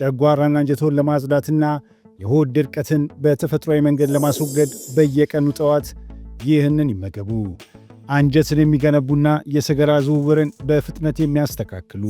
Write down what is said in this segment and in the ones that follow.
ጨጓራና አንጀቶን ለማጽዳትና የሆድ ድርቀትን በተፈጥሯዊ መንገድ ለማስወገድ በየቀኑ ጠዋት ይህንን ይመገቡ። አንጀትን የሚገነቡና የሰገራ ዝውውርን በፍጥነት የሚያስተካክሉ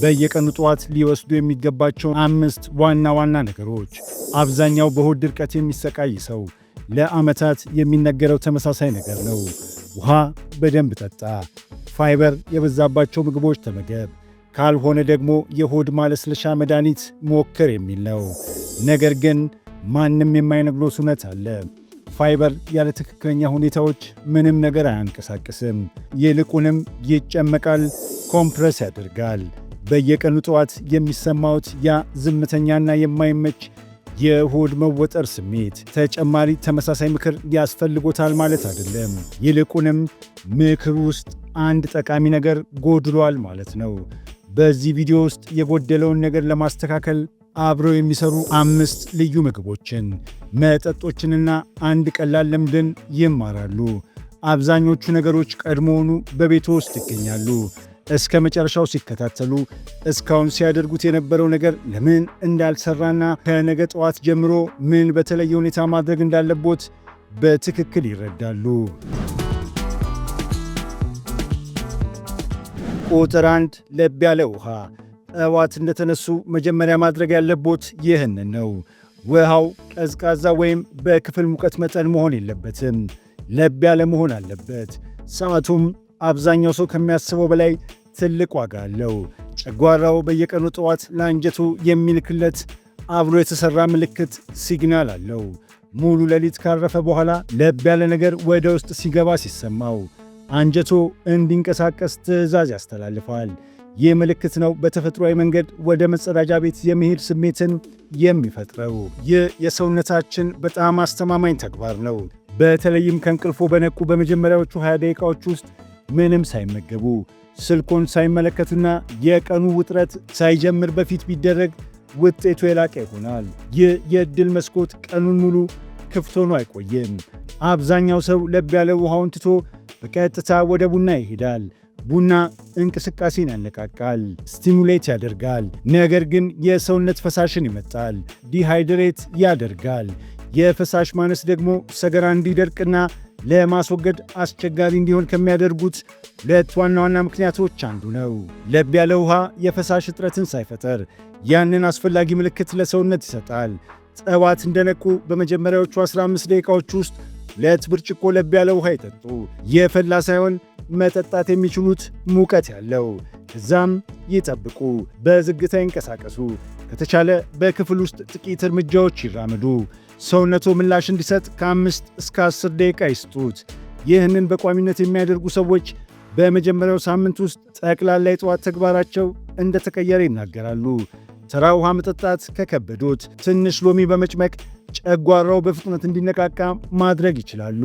በየቀኑ ጠዋት ሊወስዱ የሚገባቸው 5 ዋና ዋና ነገሮች። አብዛኛው በሆድ ድርቀት የሚሰቃይ ሰው ለዓመታት የሚነገረው ተመሳሳይ ነገር ነው። ውሃ በደንብ ጠጣ፣ ፋይበር የበዛባቸው ምግቦች ተመገብ፣ ካልሆነ ደግሞ የሆድ ማለስለሻ መድኃኒት ሞክር የሚል ነው። ነገር ግን ማንም የማይነግሮት እውነት አለ። ፋይበር ያለ ትክክለኛ ሁኔታዎች ምንም ነገር አያንቀሳቅስም። ይልቁንም ይጨመቃል፣ ኮምፕረስ ያደርጋል። በየቀኑ ጠዋት የሚሰማዎት ያ ዝምተኛና የማይመች የሆድ መወጠር ስሜት ተጨማሪ ተመሳሳይ ምክር ያስፈልጎታል ማለት አይደለም። ይልቁንም ምክር ውስጥ አንድ ጠቃሚ ነገር ጎድሏል ማለት ነው። በዚህ ቪዲዮ ውስጥ የጎደለውን ነገር ለማስተካከል አብረው የሚሰሩ 5 ልዩ ምግቦችን፣ መጠጦችንና አንድ ቀላል ልምድን ይማራሉ። አብዛኞቹ ነገሮች ቀድሞውኑ በቤቶ ውስጥ ይገኛሉ። እስከ መጨረሻው ሲከታተሉ እስካሁን ሲያደርጉት የነበረው ነገር ለምን እንዳልሰራና ከነገ ጠዋት ጀምሮ ምን በተለየ ሁኔታ ማድረግ እንዳለቦት በትክክል ይረዳሉ። ቁጥር 1 ለብ ያለ ውሃ። ጠዋት እንደተነሱ መጀመሪያ ማድረግ ያለቦት ይህንን ነው። ውሃው ቀዝቃዛ ወይም በክፍል ሙቀት መጠን መሆን የለበትም። ለብ ያለ መሆን አለበት። ሰዓቱም አብዛኛው ሰው ከሚያስበው በላይ ትልቅ ዋጋ አለው። ጨጓራው በየቀኑ ጠዋት ለአንጀቱ የሚልክለት አብሮ የተሠራ ምልክት ሲግናል አለው። ሙሉ ሌሊት ካረፈ በኋላ ለብ ያለ ነገር ወደ ውስጥ ሲገባ ሲሰማው አንጀቶ እንዲንቀሳቀስ ትዕዛዝ ያስተላልፋል። ይህ ምልክት ነው በተፈጥሯዊ መንገድ ወደ መጸዳጃ ቤት የመሄድ ስሜትን የሚፈጥረው። ይህ የሰውነታችን በጣም አስተማማኝ ተግባር ነው። በተለይም ከእንቅልፎ በነቁ በመጀመሪያዎቹ 20 ደቂቃዎች ውስጥ ምንም ሳይመገቡ ስልኮን ሳይመለከቱና የቀኑ ውጥረት ሳይጀምር በፊት ቢደረግ ውጤቱ የላቀ ይሆናል። ይህ የዕድል መስኮት ቀኑን ሙሉ ክፍት ሆኖ አይቆይም። አብዛኛው ሰው ለብ ያለ ውሃውን ትቶ በቀጥታ ወደ ቡና ይሄዳል። ቡና እንቅስቃሴን ያነቃቃል፣ ስቲሙሌት ያደርጋል። ነገር ግን የሰውነት ፈሳሽን ይመጣል፣ ዲሃይድሬት ያደርጋል። የፈሳሽ ማነስ ደግሞ ሰገራ እንዲደርቅና ለማስወገድ አስቸጋሪ እንዲሆን ከሚያደርጉት 2 ዋና ዋና ምክንያቶች አንዱ ነው። ለብ ያለ ውሃ የፈሳሽ እጥረትን ሳይፈጠር ያንን አስፈላጊ ምልክት ለሰውነት ይሰጣል። ጠዋት እንደነቁ በመጀመሪያዎቹ 15 ደቂቃዎች ውስጥ 2 ብርጭቆ ለብ ያለ ውሃ ይጠጡ። የፈላ ሳይሆን መጠጣት የሚችሉት ሙቀት ያለው። ከዛም ይጠብቁ፣ በዝግታ ይንቀሳቀሱ። ከተቻለ በክፍል ውስጥ ጥቂት እርምጃዎች ይራመዱ። ሰውነቶ ምላሽ እንዲሰጥ ከ5 እስከ 10 ደቂቃ ይስጡት። ይህንን በቋሚነት የሚያደርጉ ሰዎች በመጀመሪያው ሳምንት ውስጥ ጠቅላላ የጠዋት ተግባራቸው እንደተቀየረ ይናገራሉ። ተራ ውሃ መጠጣት ከከበዶት ትንሽ ሎሚ በመጭመቅ ጨጓራው በፍጥነት እንዲነቃቃ ማድረግ ይችላሉ።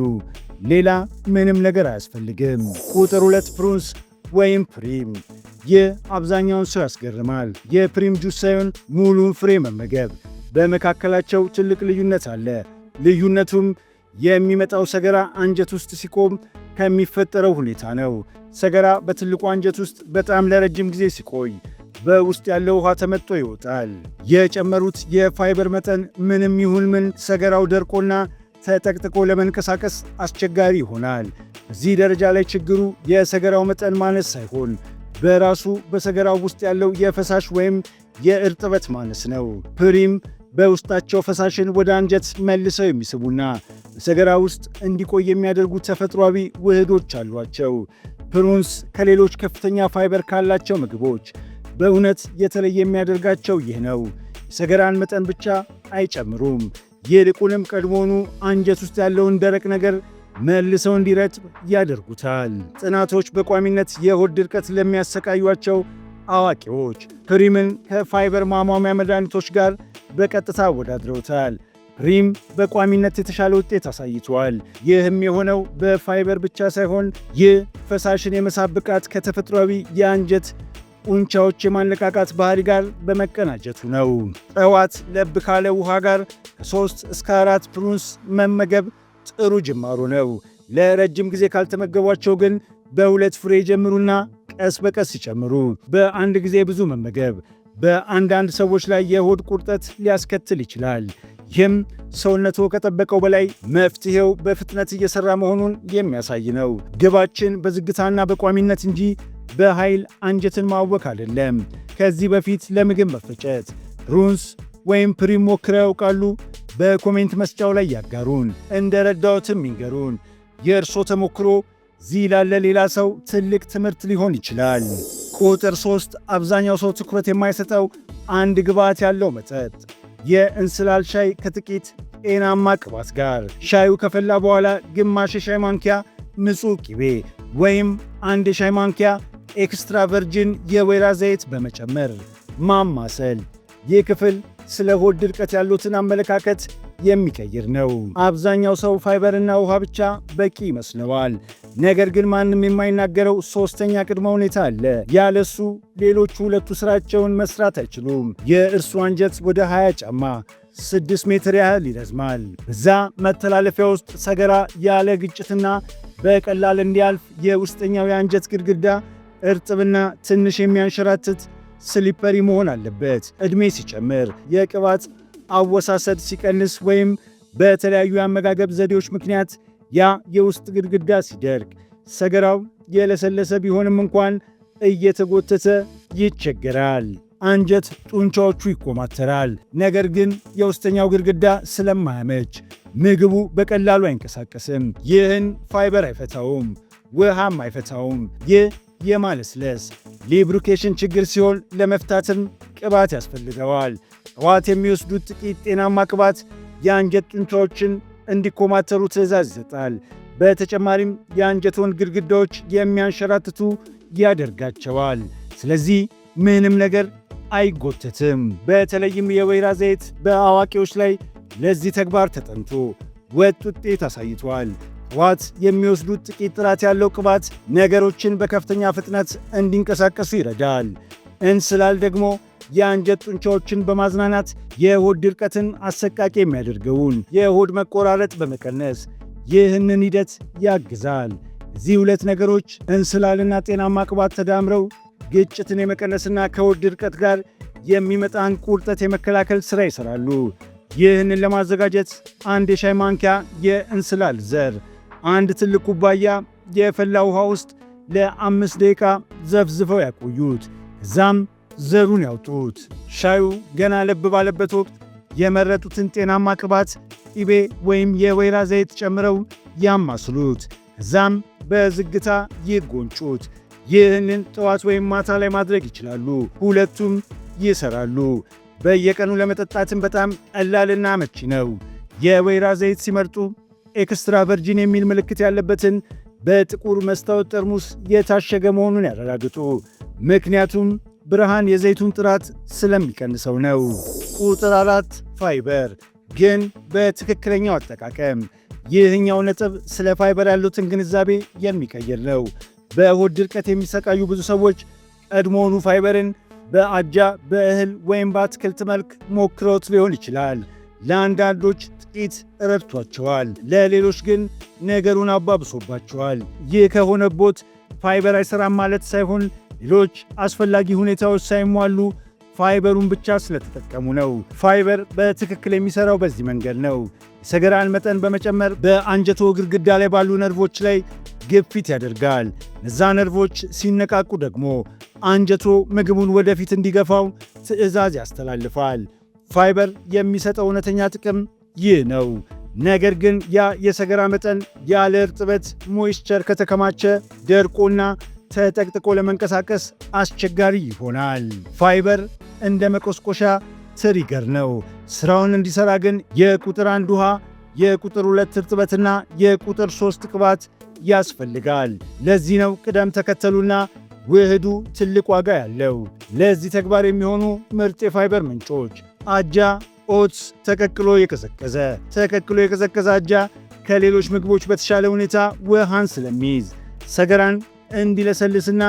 ሌላ ምንም ነገር አያስፈልግም። ቁጥር 2 ፕሩንስ ወይም ፕሪም። ይህ አብዛኛውን ሰው ያስገርማል። የፕሪም ጁስ ሳይሆን ሙሉን ፍሬ መመገብ። በመካከላቸው ትልቅ ልዩነት አለ። ልዩነቱም የሚመጣው ሰገራ አንጀት ውስጥ ሲቆም ከሚፈጠረው ሁኔታ ነው። ሰገራ በትልቁ አንጀት ውስጥ በጣም ለረጅም ጊዜ ሲቆይ በውስጥ ያለው ውሃ ተመጥቶ ይወጣል። የጨመሩት የፋይበር መጠን ምንም ይሁን ምን ሰገራው ደርቆና ተጠቅጥቆ ለመንቀሳቀስ አስቸጋሪ ይሆናል። እዚህ ደረጃ ላይ ችግሩ የሰገራው መጠን ማነስ ሳይሆን በራሱ በሰገራው ውስጥ ያለው የፈሳሽ ወይም የእርጥበት ማነስ ነው። ፕሪም በውስጣቸው ፈሳሽን ወደ አንጀት መልሰው የሚስቡና በሰገራ ውስጥ እንዲቆይ የሚያደርጉ ተፈጥሯዊ ውህዶች አሏቸው። ፕሩንስ ከሌሎች ከፍተኛ ፋይበር ካላቸው ምግቦች በእውነት የተለየ የሚያደርጋቸው ይህ ነው። የሰገራን መጠን ብቻ አይጨምሩም፣ ይልቁንም ቀድሞውኑ አንጀት ውስጥ ያለውን ደረቅ ነገር መልሰው እንዲረጥብ ያደርጉታል። ጥናቶች በቋሚነት የሆድ ድርቀት ለሚያሰቃዩቸው አዋቂዎች ፕሪምን ከፋይበር ማሟሚያ መድኃኒቶች ጋር በቀጥታ አወዳድረውታል። ፕሪም በቋሚነት የተሻለ ውጤት አሳይቷል። ይህም የሆነው በፋይበር ብቻ ሳይሆን ይህ ፈሳሽን የመሳብ ብቃት ከተፈጥሯዊ የአንጀት ጡንቻዎች የማነቃቃት ባህሪ ጋር በመቀናጀቱ ነው። ጠዋት ለብ ካለ ውሃ ጋር ከ3 እስከ 4 ፕሩንስ መመገብ ጥሩ ጅማሮ ነው። ለረጅም ጊዜ ካልተመገቧቸው ግን በ2 ፍሬ ጀምሩና ቀስ በቀስ ይጨምሩ። በአንድ ጊዜ ብዙ መመገብ በአንዳንድ ሰዎች ላይ የሆድ ቁርጠት ሊያስከትል ይችላል። ይህም ሰውነቱ ከጠበቀው በላይ መፍትሄው በፍጥነት እየሰራ መሆኑን የሚያሳይ ነው። ግባችን በዝግታና በቋሚነት እንጂ በኃይል አንጀትን ማወክ አይደለም። ከዚህ በፊት ለምግብ መፈጨት ሩንስ ወይም ፕሪም ሞክረው ያውቃሉ? በኮሜንት መስጫው ላይ ያጋሩን፣ እንደረዳዎትም ይንገሩን። የእርሶ ተሞክሮ እዚህ ላለ ሌላ ሰው ትልቅ ትምህርት ሊሆን ይችላል። ቁጥር 3 አብዛኛው ሰው ትኩረት የማይሰጠው አንድ ግብዓት ያለው መጠጥ፣ የእንስላል ሻይ ከጥቂት ጤናማ ቅባት ጋር። ሻዩ ከፈላ በኋላ ግማሽ የሻይ ማንኪያ ንጹሕ ቅቤ ወይም አንድ የሻይ ማንኪያ ኤክስትራ ቨርጂን የወይራ ዘይት በመጨመር ማማሰል። ይህ ክፍል ስለ ሆድ ድርቀት ያሉትን አመለካከት የሚቀይር ነው። አብዛኛው ሰው ፋይበርና ውሃ ብቻ በቂ ይመስለዋል። ነገር ግን ማንም የማይናገረው ሦስተኛ ቅድመ ሁኔታ አለ። ያለሱ ሌሎቹ ሁለቱ ሥራቸውን መሥራት አይችሉም። የእርሱ አንጀት ወደ 20 ጫማ 6 ሜትር ያህል ይረዝማል። በዛ መተላለፊያ ውስጥ ሰገራ ያለ ግጭትና በቀላል እንዲያልፍ የውስጠኛው የአንጀት ግድግዳ እርጥብና ትንሽ የሚያንሸራትት ስሊፐሪ መሆን አለበት። ዕድሜ ሲጨምር፣ የቅባት አወሳሰድ ሲቀንስ ወይም በተለያዩ የአመጋገብ ዘዴዎች ምክንያት ያ የውስጥ ግድግዳ ሲደርቅ ሰገራው የለሰለሰ ቢሆንም እንኳን እየተጎተተ ይቸገራል። አንጀት ጡንቻዎቹ ይኮማተራል። ነገር ግን የውስጠኛው ግድግዳ ስለማያመች ምግቡ በቀላሉ አይንቀሳቀስም። ይህን ፋይበር አይፈታውም፣ ውሃም አይፈታውም። ይህ የማለስለስ ሊብሩኬሽን ችግር ሲሆን ለመፍታትም ቅባት ያስፈልገዋል። ጠዋት የሚወስዱት ጥቂት ጤናማ ቅባት የአንጀት ጡንቻዎችን እንዲኮማተሩ ትዕዛዝ ይሰጣል። በተጨማሪም የአንጀቶን ግድግዳዎች የሚያንሸራትቱ ያደርጋቸዋል። ስለዚህ ምንም ነገር አይጎተትም። በተለይም የወይራ ዘይት በአዋቂዎች ላይ ለዚህ ተግባር ተጠንቶ ወጥ ውጤት አሳይቷል። ጠዋት የሚወስዱት ጥቂት ጥራት ያለው ቅባት ነገሮችን በከፍተኛ ፍጥነት እንዲንቀሳቀሱ ይረዳል። እንስላል ደግሞ የአንጀት ጡንቻዎችን በማዝናናት የሆድ ድርቀትን አሰቃቂ የሚያደርገውን የሆድ መቆራረጥ በመቀነስ ይህንን ሂደት ያግዛል። እዚህ ሁለት ነገሮች እንስላልና ጤናማ ቅባት ተዳምረው ግጭትን የመቀነስና ከሆድ ድርቀት ጋር የሚመጣን ቁርጠት የመከላከል ሥራ ይሠራሉ። ይህንን ለማዘጋጀት አንድ የሻይ ማንኪያ የእንስላል ዘር አንድ ትልቅ ኩባያ የፈላ ውሃ ውስጥ ለ5 ደቂቃ ዘፍዝፈው ያቆዩት። ከዛም ዘሩን ያውጡት። ሻዩ ገና ለብ ባለበት ወቅት የመረጡትን ጤናማ ቅባት፣ ቅቤ ወይም የወይራ ዘይት ጨምረው ያማስሉት። ከዛም በዝግታ ይጎንጩት። ይህንን ጠዋት ወይም ማታ ላይ ማድረግ ይችላሉ። ሁለቱም ይሰራሉ። በየቀኑ ለመጠጣትም በጣም ቀላልና አመቺ ነው። የወይራ ዘይት ሲመርጡ ኤክስትራ ቨርጂን የሚል ምልክት ያለበትን በጥቁር መስታወት ጠርሙስ የታሸገ መሆኑን ያረጋግጡ። ምክንያቱም ብርሃን የዘይቱን ጥራት ስለሚቀንሰው ነው። ቁጥር 4 ፋይበር ግን በትክክለኛው አጠቃቀም። ይህኛው ነጥብ ስለ ፋይበር ያሉትን ግንዛቤ የሚቀይር ነው። በሆድ ድርቀት የሚሰቃዩ ብዙ ሰዎች ቀድሞውኑ ፋይበርን በአጃ በእህል ወይም በአትክልት መልክ ሞክረውት ሊሆን ይችላል። ለአንዳንዶች ጥቂት ረድቷቸዋል፣ ለሌሎች ግን ነገሩን አባብሶባቸዋል። ይህ ከሆነቦት ፋይበር አይሰራም ማለት ሳይሆን ሌሎች አስፈላጊ ሁኔታዎች ሳይሟሉ ፋይበሩን ብቻ ስለተጠቀሙ ነው። ፋይበር በትክክል የሚሰራው በዚህ መንገድ ነው። የሰገራን መጠን በመጨመር በአንጀቶ ግድግዳ ላይ ባሉ ነርቮች ላይ ግፊት ያደርጋል። እነዛ ነርቮች ሲነቃቁ ደግሞ አንጀቶ ምግቡን ወደፊት እንዲገፋው ትዕዛዝ ያስተላልፋል። ፋይበር የሚሰጠው እውነተኛ ጥቅም ይህ ነው። ነገር ግን ያ የሰገራ መጠን ያለ እርጥበት ሞይስቸር ከተከማቸ ደርቆና ተጠቅጥቆ ለመንቀሳቀስ አስቸጋሪ ይሆናል። ፋይበር እንደ መቆስቆሻ ትሪገር ነው። ሥራውን እንዲሠራ ግን የቁጥር 1 ውሃ፣ የቁጥር 2 እርጥበትና የቁጥር 3 ቅባት ያስፈልጋል። ለዚህ ነው ቅደም ተከተሉና ውህዱ ትልቅ ዋጋ ያለው። ለዚህ ተግባር የሚሆኑ ምርጥ የፋይበር ምንጮች አጃ፣ ኦትስ፣ ተቀቅሎ የቀዘቀዘ አጃ ከሌሎች ምግቦች በተሻለ ሁኔታ ውሃን ስለሚይዝ ሰገራን እንዲለሰልስና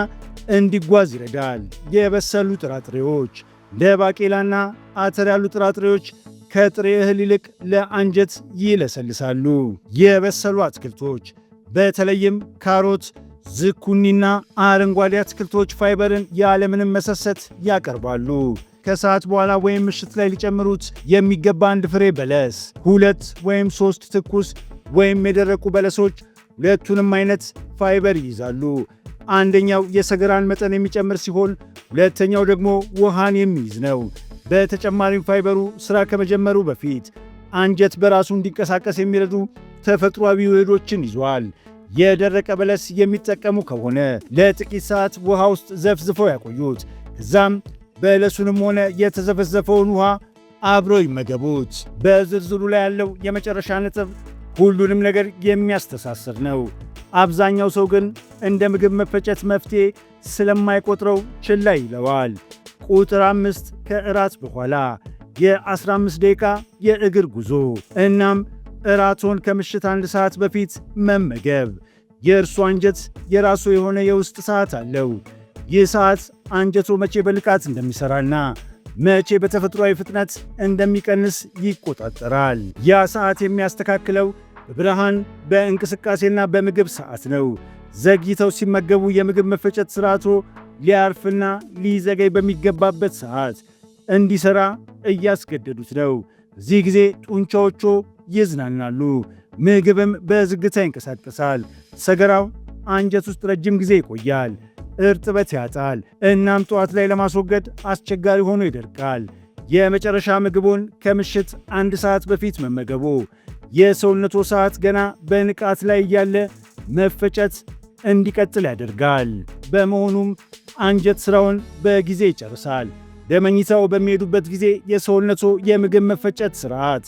እንዲጓዝ ይረዳል። የበሰሉ ጥራጥሬዎች እንደ ባቄላና አተር ያሉ ጥራጥሬዎች ከጥሬ እህል ይልቅ ለአንጀት ይለሰልሳሉ። የበሰሉ አትክልቶች በተለይም ካሮት፣ ዝኩኒና አረንጓዴ አትክልቶች ፋይበርን ያለምንም መሰሰት ያቀርባሉ። ከሰዓት በኋላ ወይም ምሽት ላይ ሊጨምሩት የሚገባ አንድ ፍሬ በለስ፣ 2 ወይም 3 ትኩስ ወይም የደረቁ በለሶች ሁለቱንም አይነት ፋይበር ይይዛሉ። አንደኛው የሰገራን መጠን የሚጨምር ሲሆን ሁለተኛው ደግሞ ውሃን የሚይዝ ነው። በተጨማሪም ፋይበሩ ሥራ ከመጀመሩ በፊት አንጀት በራሱ እንዲንቀሳቀስ የሚረዱ ተፈጥሯዊ ውህዶችን ይዟል። የደረቀ በለስ የሚጠቀሙ ከሆነ ለጥቂት ሰዓት ውሃ ውስጥ ዘፍዝፈው ያቆዩት። ከዛም በለሱንም ሆነ የተዘፈዘፈውን ውሃ አብረው ይመገቡት። በዝርዝሩ ላይ ያለው የመጨረሻ ነጥብ ሁሉንም ነገር የሚያስተሳስር ነው። አብዛኛው ሰው ግን እንደ ምግብ መፈጨት መፍትሄ ስለማይቆጥረው ችላ ይለዋል። ቁጥር 5 ከእራት በኋላ የ15 ደቂቃ የእግር ጉዞ። እናም እራቶን ከምሽት 1 ሰዓት በፊት መመገብ። የእርሱ አንጀት የራሱ የሆነ የውስጥ ሰዓት አለው። ይህ ሰዓት አንጀቶ መቼ በልቃት እንደሚሠራና መቼ በተፈጥሯዊ ፍጥነት እንደሚቀንስ ይቆጣጠራል። ያ ሰዓት የሚያስተካክለው በብርሃን በእንቅስቃሴና በምግብ ሰዓት ነው። ዘግይተው ሲመገቡ የምግብ መፈጨት ሥርዓቶ ሊያርፍና ሊዘገይ በሚገባበት ሰዓት እንዲሠራ እያስገደዱት ነው። በዚህ ጊዜ ጡንቻዎቹ ይዝናናሉ፣ ምግብም በዝግታ ይንቀሳቀሳል። ሰገራው አንጀት ውስጥ ረጅም ጊዜ ይቆያል፣ እርጥበት ያጣል፣ እናም ጠዋት ላይ ለማስወገድ አስቸጋሪ ሆኖ ይደርቃል። የመጨረሻ ምግቡን ከምሽት 1 ሰዓት በፊት መመገቡ የሰውነቶ ሰዓት ገና በንቃት ላይ እያለ መፈጨት እንዲቀጥል ያደርጋል። በመሆኑም አንጀት ሥራውን በጊዜ ይጨርሳል። ለመኝታው በሚሄዱበት ጊዜ የሰውነቶ የምግብ መፈጨት ሥርዓት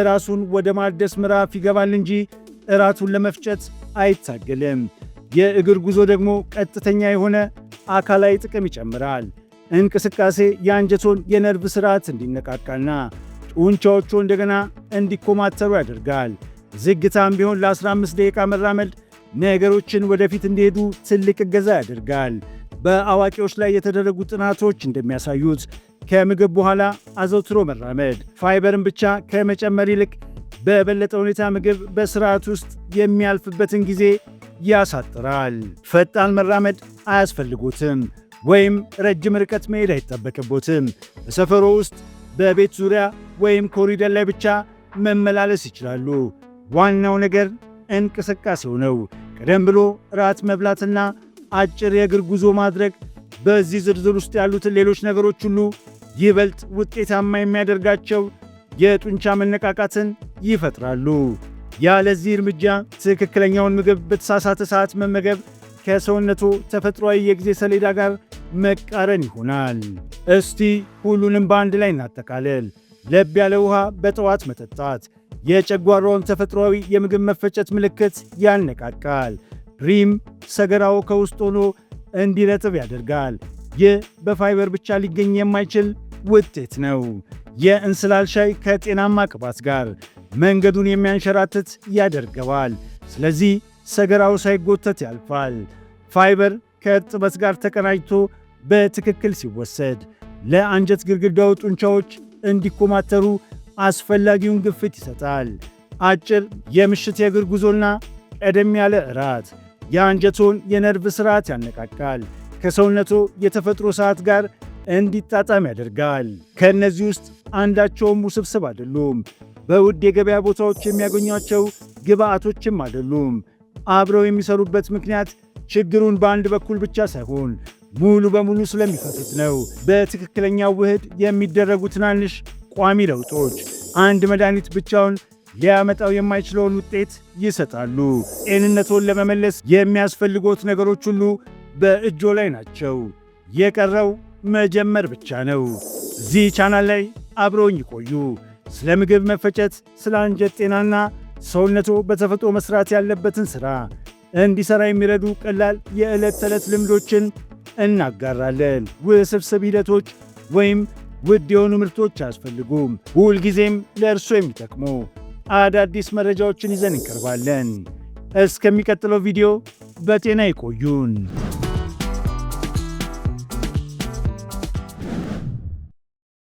ራሱን ወደ ማደስ ምዕራፍ ይገባል እንጂ እራቱን ለመፍጨት አይታገልም። የእግር ጉዞ ደግሞ ቀጥተኛ የሆነ አካላዊ ጥቅም ይጨምራል። እንቅስቃሴ የአንጀቶን የነርቭ ሥርዓት እንዲነቃቃና ጡንቻዎቹ እንደገና እንዲኮማተሩ ያደርጋል። ዝግታም ቢሆን ለ15 ደቂቃ መራመድ ነገሮችን ወደፊት እንዲሄዱ ትልቅ እገዛ ያደርጋል። በአዋቂዎች ላይ የተደረጉ ጥናቶች እንደሚያሳዩት ከምግብ በኋላ አዘውትሮ መራመድ ፋይበርን ብቻ ከመጨመር ይልቅ በበለጠ ሁኔታ ምግብ በስርዓት ውስጥ የሚያልፍበትን ጊዜ ያሳጥራል። ፈጣን መራመድ አያስፈልጎትም ወይም ረጅም ርቀት መሄድ አይጠበቅቦትም። በሰፈሮ ውስጥ በቤት ዙሪያ ወይም ኮሪደር ላይ ብቻ መመላለስ ይችላሉ። ዋናው ነገር እንቅስቃሴው ነው። ቀደም ብሎ ራት መብላትና አጭር የእግር ጉዞ ማድረግ በዚህ ዝርዝር ውስጥ ያሉትን ሌሎች ነገሮች ሁሉ ይበልጥ ውጤታማ የሚያደርጋቸው የጡንቻ መነቃቃትን ይፈጥራሉ። ያለዚህ እርምጃ ትክክለኛውን ምግብ በተሳሳተ ሰዓት መመገብ ከሰውነቱ ተፈጥሯዊ የጊዜ ሰሌዳ ጋር መቃረን ይሆናል። እስቲ ሁሉንም በአንድ ላይ እናጠቃልል። ለብ ያለ ውሃ በጠዋት መጠጣት የጨጓራውን ተፈጥሯዊ የምግብ መፈጨት ምልክት ያነቃቃል። ሪም ሰገራው ከውስጥ ሆኖ እንዲረጥብ ያደርጋል። ይህ በፋይበር ብቻ ሊገኝ የማይችል ውጤት ነው። የእንስላል ሻይ ከጤናማ ቅባት ጋር መንገዱን የሚያንሸራትት ያደርገዋል። ስለዚህ ሰገራው ሳይጎተት ያልፋል። ፋይበር ከእርጥበት ጋር ተቀናጅቶ በትክክል ሲወሰድ ለአንጀት ግድግዳው ጡንቻዎች እንዲኮማተሩ አስፈላጊውን ግፊት ይሰጣል። አጭር የምሽት የእግር ጉዞና ቀደም ያለ እራት የአንጀቶን የነርቭ ሥርዓት ያነቃቃል፣ ከሰውነቶ የተፈጥሮ ሰዓት ጋር እንዲጣጣም ያደርጋል። ከእነዚህ ውስጥ አንዳቸውም ውስብስብ አይደሉም። በውድ የገበያ ቦታዎች የሚያገኟቸው ግብአቶችም አይደሉም። አብረው የሚሰሩበት ምክንያት ችግሩን በአንድ በኩል ብቻ ሳይሆን ሙሉ በሙሉ ስለሚፈቱት ነው። በትክክለኛው ውህድ የሚደረጉ ትናንሽ ቋሚ ለውጦች አንድ መድኃኒት ብቻውን ሊያመጣው የማይችለውን ውጤት ይሰጣሉ። ጤንነቶን ለመመለስ የሚያስፈልጎት ነገሮች ሁሉ በእጆ ላይ ናቸው። የቀረው መጀመር ብቻ ነው። እዚህ ቻናል ላይ አብረውኝ ይቆዩ። ስለ ምግብ መፈጨት፣ ስለ አንጀት ጤናና ሰውነቶ በተፈጥሮ መስራት ያለበትን ሥራ እንዲሠራ የሚረዱ ቀላል የዕለት ተዕለት ልምዶችን እናጋራለን። ውስብስብ ሂደቶች ወይም ውድ የሆኑ ምርቶች አያስፈልጉም። ሁልጊዜም ለእርሶ የሚጠቅሙ አዳዲስ መረጃዎችን ይዘን እንቀርባለን። እስከሚቀጥለው ቪዲዮ በጤና ይቆዩን።